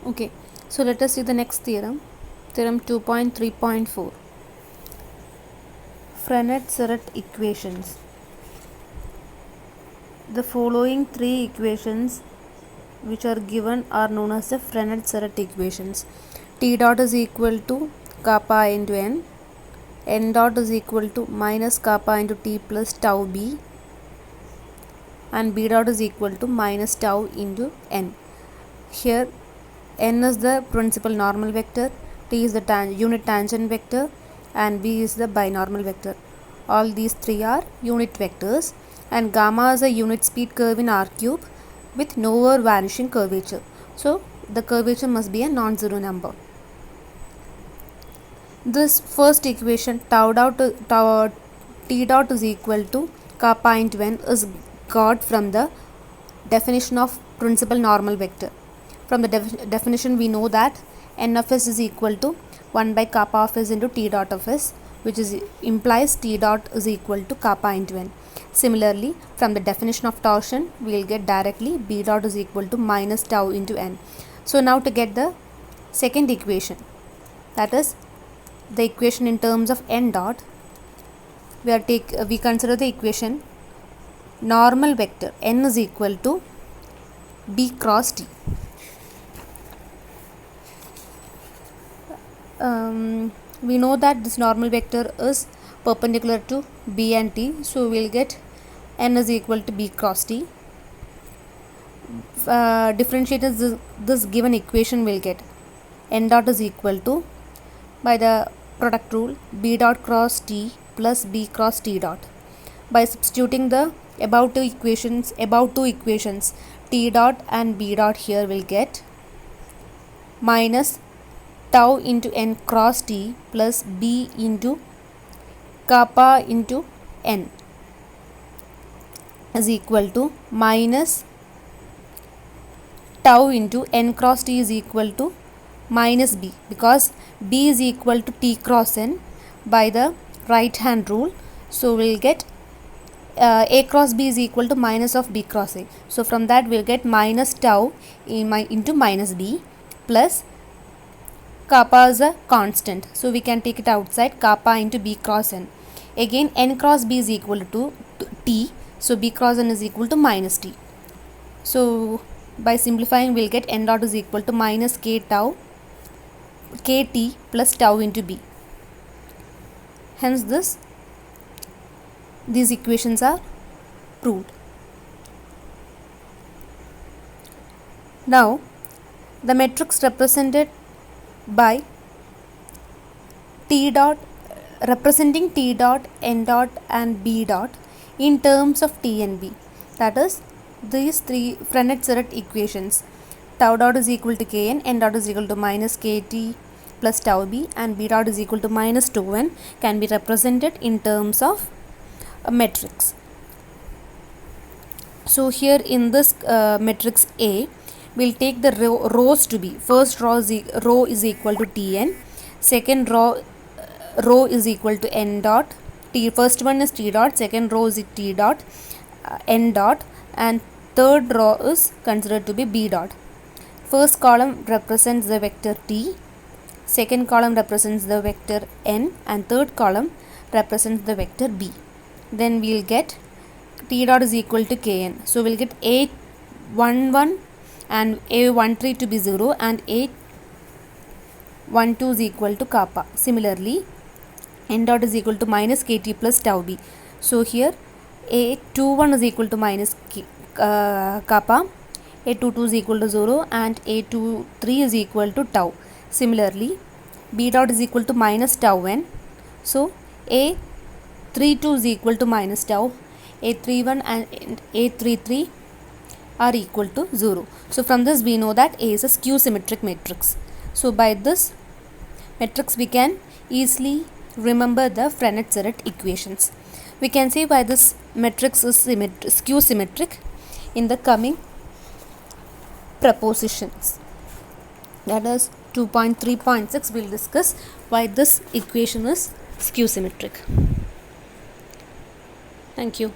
Okay, so let us see the next theorem. Theorem 2.3.4. Frenet-Serret equations. The following three equations which are given are known as the Frenet-Serret equations. T dot is equal to kappa into n dot is equal to minus kappa into t plus tau b, and b dot is equal to minus tau into n. Here n is the principal normal vector, t is the unit tangent vector, and b is the binormal vector. All these three are unit vectors, and gamma is a unit speed curve in r cube with nowhere vanishing curvature. So the curvature must be a non-zero number. This first equation t dot is equal to kappa into n is got from the definition of principal normal vector. From the definition we know that n of s is equal to 1 by kappa of s into t dot of s, which implies t dot is equal to kappa into n. Similarly, from the definition of torsion we will get directly b dot is equal to minus tau into n. So now to get the second equation, that is the equation in terms of n dot, we consider the equation normal vector n is equal to b cross t. We know that this normal vector is perpendicular to b and t, so we will get n is equal to b cross t. Differentiating this given equation will get n dot is equal to, by the product rule, b dot cross t plus b cross t dot. By substituting the above two equations, t dot and b dot, here will get minus tau into n cross t plus b into kappa into n is equal to minus tau into n cross t is equal to minus b, because b is equal to t cross n by the right hand rule. So we will get a cross b is equal to minus of b cross a. So from that we will get minus tau into minus b plus kappa is a constant, so we can take it outside, kappa into b cross n. Again n cross b is equal to t, so b cross n is equal to minus t. So by simplifying we will get n dot is equal to minus kt plus tau into b. Hence these equations are proved. Now the matrix represented by t dot, representing t dot, n dot and b dot in terms of t and b, that is these three Frenet-Serret equations, tau dot is equal to kn, n dot is equal to minus kt plus tau b, and b dot is equal to minus tau n, can be represented in terms of a matrix. So here in this matrix A, we will take the rows to be, first row is equal to tn, second row is equal to n dot, first one is t dot, second row is t dot, n dot, and third row is considered to be b dot. First column represents the vector t, second column represents the vector n, and third column represents the vector b. Then we will get t dot is equal to kn, so we will get a11 and a13 to be 0 and a12 is equal to kappa. Similarly, n dot is equal to minus kt plus tau b, so here a21 is equal to minus kappa, a22 is equal to 0 and a23 is equal to tau. Similarly, b dot is equal to minus tau n, so a32 is equal to minus tau, a31 and a33 are equal to 0. So from this we know that A is a skew symmetric matrix. So by this matrix we can easily remember the Frenet-Serret equations. We can see why this matrix is skew symmetric in the coming propositions. That is 2.3.6, we will discuss why this equation is skew symmetric. Thank you.